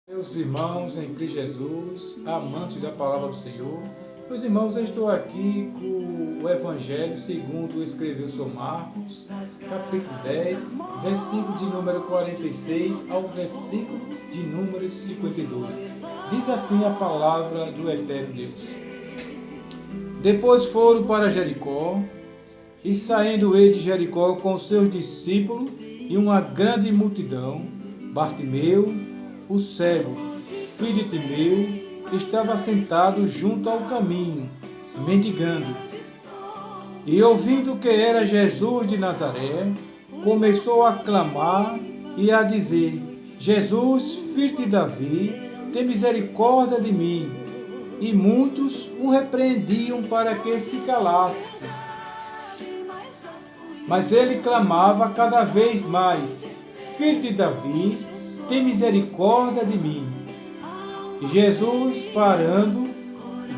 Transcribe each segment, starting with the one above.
Meus irmãos em Cristo Jesus, amantes da palavra do Senhor, meus irmãos, eu estou aqui com o Evangelho segundo escreveu São Marcos, capítulo 10, versículo de número 46 ao versículo de número 52. Diz assim a palavra do Eterno Deus. Depois foram para Jericó, e saindo ele de Jericó com seus discípulos e uma grande multidão, Bartimeu, o cego, filho de Timeu, estava sentado junto ao caminho, mendigando. E ouvindo que era Jesus de Nazaré, começou a clamar e a dizer: Jesus, filho de Davi, tem misericórdia de mim. E muitos o repreendiam para que se calasse. Mas ele clamava cada vez mais: Filho de Davi, tem misericórdia de mim. E Jesus, parando,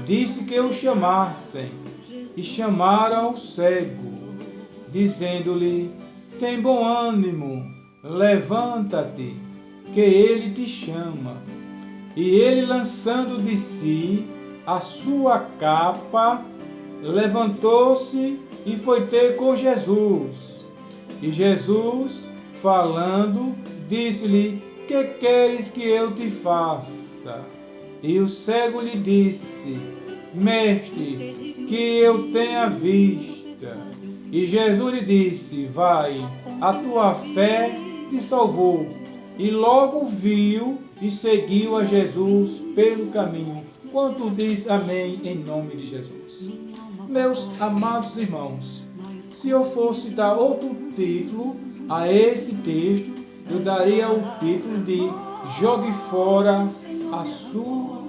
disse que o chamassem. E chamaram o cego, dizendo-lhe: tem bom ânimo, levanta-te, que ele te chama. E ele, lançando de si a sua capa, levantou-se e foi ter com Jesus. E Jesus, falando, disse-lhe: que queres que eu te faça? E o cego lhe disse: Mestre, que eu tenha vista. E Jesus lhe disse: vai, a tua fé te salvou. E logo viu e seguiu a Jesus pelo caminho. Quanto diz amém em nome de Jesus? Meus amados irmãos, se eu fosse dar outro título a esse texto, eu daria o título de Jogue Fora a Sua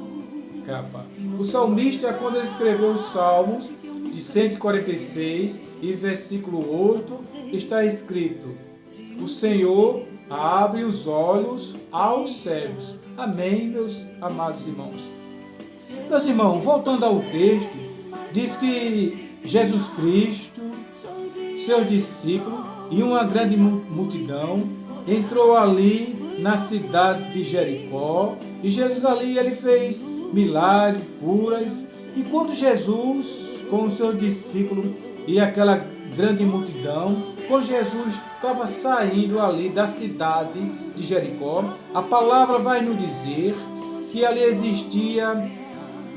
Capa. O salmista, quando ele escreveu os Salmos de 146 e versículo 8, está escrito: o Senhor abre os olhos aos cegos. Amém, meus amados irmãos. Meus irmãos, voltando ao texto, diz que Jesus Cristo, seus discípulos e uma grande multidão entrou ali na cidade de Jericó, e Jesus ali ele fez milagres, curas. E quando Jesus, com os seus discípulos e aquela grande multidão, quando Jesus estava saindo ali da cidade de Jericó, a palavra vai nos dizer que ali existia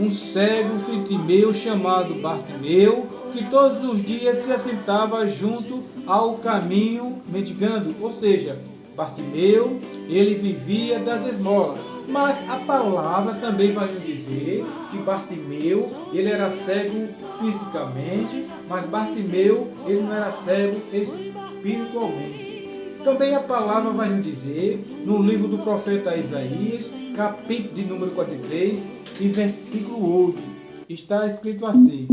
um cego, filho de Timeu, chamado Bartimeu, que todos os dias se assentava junto ao caminho mendigando, ou seja, Bartimeu, ele vivia das esmolas. Mas a palavra também vai nos dizer que Bartimeu, ele era cego fisicamente, mas Bartimeu, ele não era cego espiritualmente. Também a palavra vai nos dizer, no livro do profeta Isaías, capítulo de número 43, e versículo 8, está escrito assim: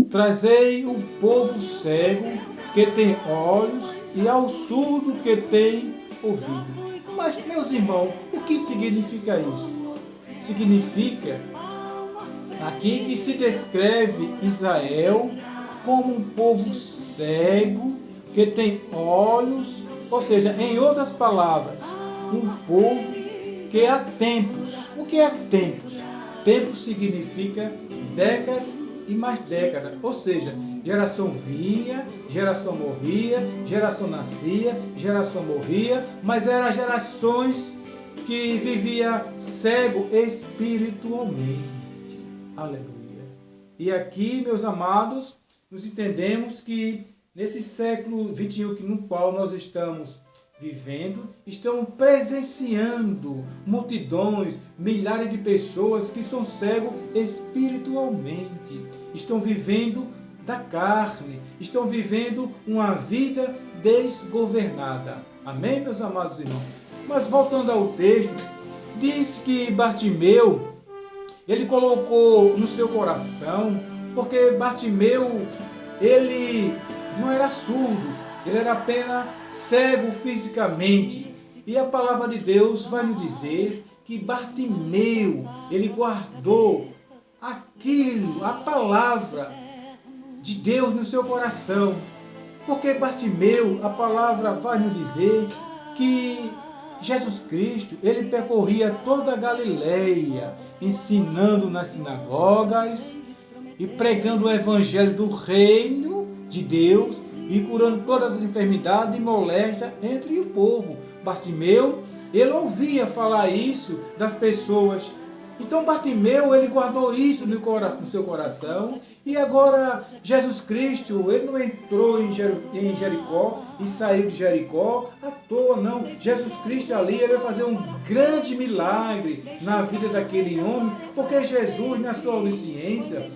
trazei o povo cego que tem olhos e ao surdo que tem ouvido. Mas, meus irmãos, o que significa isso? Significa aqui que se descreve Israel como um povo cego que tem olhos, ou seja, em outras palavras, um povo que há tempos. O que é tempos? Tempos significa décadas e mais décadas, ou seja, geração vinha, geração morria, geração nascia, geração morria, mas eram gerações que vivia cego espiritualmente. Aleluia. E aqui, meus amados, nós entendemos que nesse século 21 no qual nós estamos vivendo, estão presenciando multidões, milhares de pessoas que são cegos espiritualmente, estão vivendo da carne, estão vivendo uma vida desgovernada. Amém, meus amados irmãos? Mas voltando ao texto, diz que Bartimeu, ele colocou no seu coração, porque Bartimeu, ele não era surdo, ele era apenas cego fisicamente. E a palavra de Deus vai nos dizer que Bartimeu, ele guardou aquilo, a palavra de Deus no seu coração. Porque Bartimeu, a palavra vai nos dizer que Jesus Cristo, ele percorria toda a Galileia, ensinando nas sinagogas e pregando o evangelho do reino de Deus e curando todas as enfermidades e moléstias entre o povo. Bartimeu, ele ouvia falar isso das pessoas. Então Bartimeu, ele guardou isso no seu coração. E agora Jesus Cristo, ele não entrou em Jericó e saiu de Jericó à toa, não. Jesus Cristo ali, ele vai fazer um grande milagre na vida daquele homem, porque Jesus, na sua onisciência,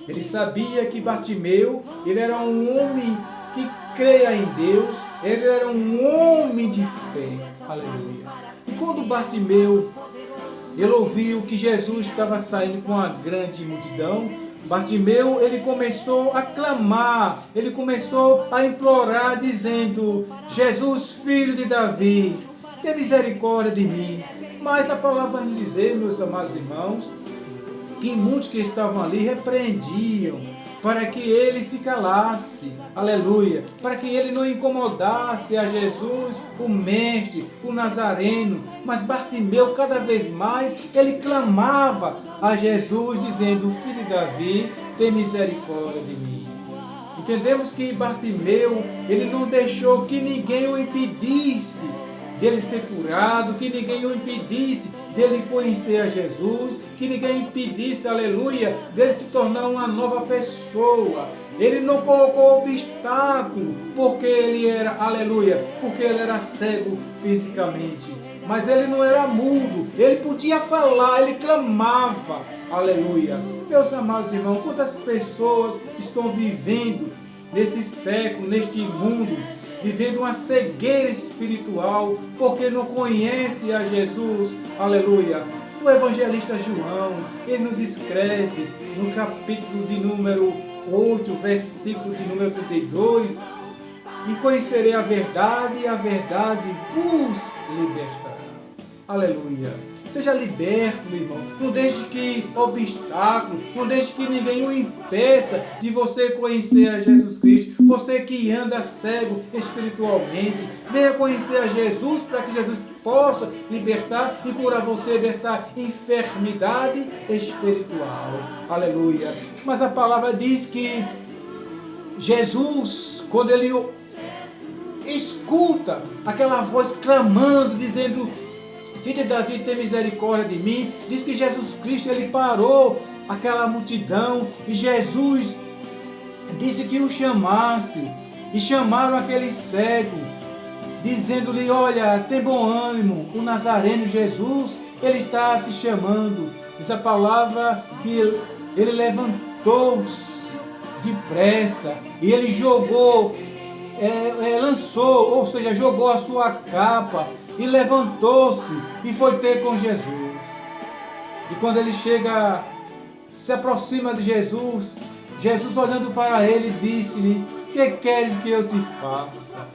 ele sabia que Bartimeu, ele era um homem que creia em Deus, ele era um homem de fé. Aleluia. E quando Bartimeu, ele ouviu que Jesus estava saindo com uma grande multidão, Bartimeu, ele começou a clamar, ele começou a implorar, dizendo: Jesus, filho de Davi, tem misericórdia de mim. Mas a palavra vai nos dizer, meus amados irmãos, que muitos que estavam ali repreendiam para que ele se calasse, aleluia, para que ele não incomodasse a Jesus, o mestre, o nazareno. Mas Bartimeu, cada vez mais, ele clamava a Jesus, dizendo: filho de Davi, tem misericórdia de mim. Entendemos que Bartimeu, ele não deixou que ninguém o impedisse dele ser curado, que ninguém o impedisse dele conhecer a Jesus, que ninguém impedisse, aleluia, dele se tornar uma nova pessoa. Ele não colocou obstáculo, porque ele era, aleluia, porque ele era cego fisicamente. Mas ele não era mudo, ele podia falar, ele clamava, aleluia. Meus amados irmãos, quantas pessoas estão vivendo nesse século, neste mundo, vivendo uma cegueira espiritual, porque não conhece a Jesus, aleluia. O evangelista João, ele nos escreve no capítulo de número 8, versículo de número 32, e conhecerei a verdade, e a verdade vos libertará. Aleluia. Seja liberto, meu irmão. Não deixe que obstáculo, não deixe que ninguém o impeça de você conhecer a Jesus Cristo. Você que anda cego espiritualmente, venha conhecer a Jesus para que Jesus possa libertar e curar você dessa enfermidade espiritual. Aleluia. Mas a palavra diz que Jesus, quando ele escuta aquela voz clamando, dizendo: filho de Davi, tem misericórdia de mim. Diz que Jesus Cristo, ele parou aquela multidão e Jesus disse que o chamasse. E chamaram aquele cego, dizendo-lhe: olha, tem bom ânimo, o Nazareno Jesus, ele está te chamando. Diz a palavra que ele levantou-se depressa e ele jogou, lançou, ou seja, jogou a sua capa e levantou-se e foi ter com Jesus. E quando ele chega, se aproxima de Jesus, Jesus olhando para ele disse-lhe: que queres que eu te faça?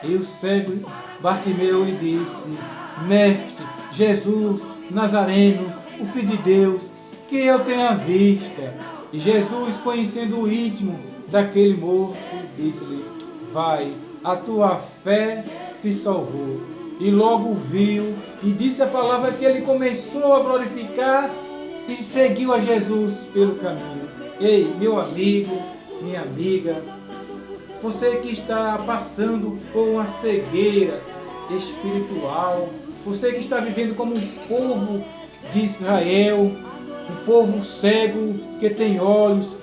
E o cego Bartimeu lhe disse: mestre, Jesus, Nazareno, o Filho de Deus, que eu tenha vista. E Jesus, conhecendo o íntimo daquele moço, disse-lhe: vai, a tua fé te salvou. E logo viu, e disse a palavra que ele começou a glorificar e seguiu a Jesus pelo caminho. Ei, meu amigo, minha amiga, você que está passando por uma cegueira espiritual, você que está vivendo como um povo de Israel, um povo cego que tem olhos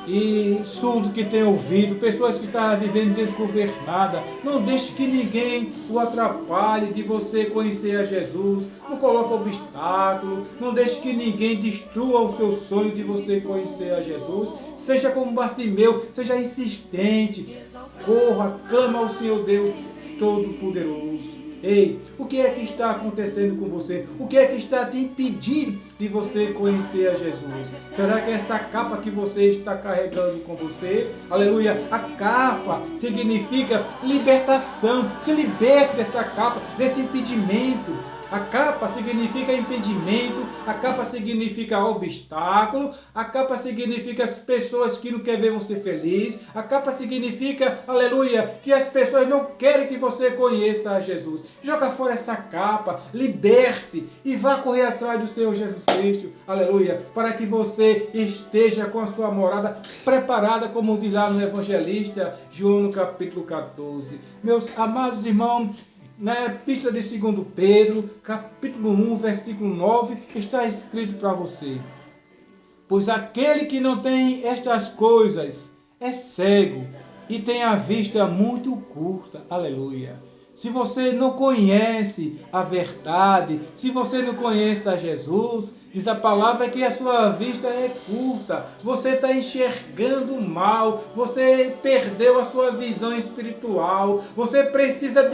e surdo que tem ouvido, pessoas que estão vivendo desgovernada, não deixe que ninguém o atrapalhe de você conhecer a Jesus, não coloque obstáculo, não deixe que ninguém destrua o seu sonho de você conhecer a Jesus. Seja como Bartimeu, seja insistente, corra, clama ao Senhor Deus Todo-Poderoso. Ei, o que é que está acontecendo com você? O que é que está te impedindo de você conhecer a Jesus? Será que é essa capa que você está carregando com você? Aleluia! A capa significa libertação. Se liberte dessa capa, desse impedimento. A capa significa impedimento, a capa significa obstáculo, a capa significa as pessoas que não querem ver você feliz, a capa significa, aleluia, que as pessoas não querem que você conheça a Jesus. Joga fora essa capa, liberte e vá correr atrás do Senhor Jesus Cristo, aleluia, para que você esteja com a sua morada preparada, como diz lá no Evangelista João no capítulo 14. Meus amados irmãos, na epístola de 2 Pedro, capítulo 1, versículo 9, está escrito para você: pois aquele que não tem estas coisas é cego e tem a vista muito curta. Aleluia. Se você não conhece a verdade, se você não conhece a Jesus, diz a palavra que a sua vista é curta, você está enxergando mal, você perdeu a sua visão espiritual, você precisa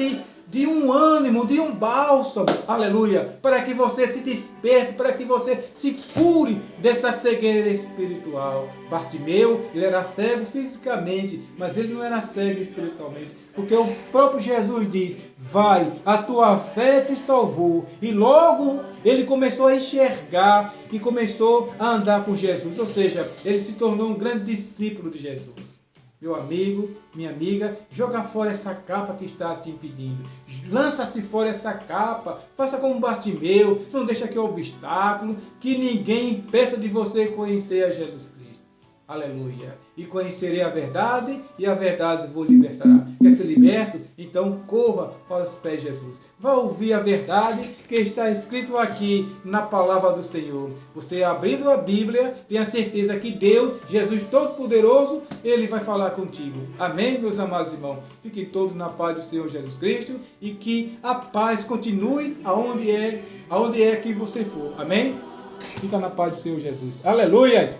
de um ânimo, de um bálsamo, aleluia, para que você se desperte, para que você se cure dessa cegueira espiritual. Bartimeu, ele era cego fisicamente, mas ele não era cego espiritualmente, porque o próprio Jesus diz: vai, a tua fé te salvou. E logo ele começou a enxergar e começou a andar com Jesus, ou seja, ele se tornou um grande discípulo de Jesus. Meu amigo, minha amiga, joga fora essa capa que está te impedindo. Lança-se fora essa capa. Faça como Bartimeu. Não deixa que o obstáculo, que ninguém impeça de você conhecer a Jesus Cristo. Aleluia. E conhecerei a verdade, e a verdade vos libertará. Quer ser liberto? Então corra para os pés de Jesus. Vá ouvir a verdade que está escrito aqui na palavra do Senhor. Você abrindo a Bíblia, tenha certeza que Deus, Jesus Todo-Poderoso, Ele vai falar contigo. Amém, meus amados irmãos? Fiquem todos na paz do Senhor Jesus Cristo e que a paz continue aonde é que você for. Amém? Fica na paz do Senhor Jesus. Aleluias!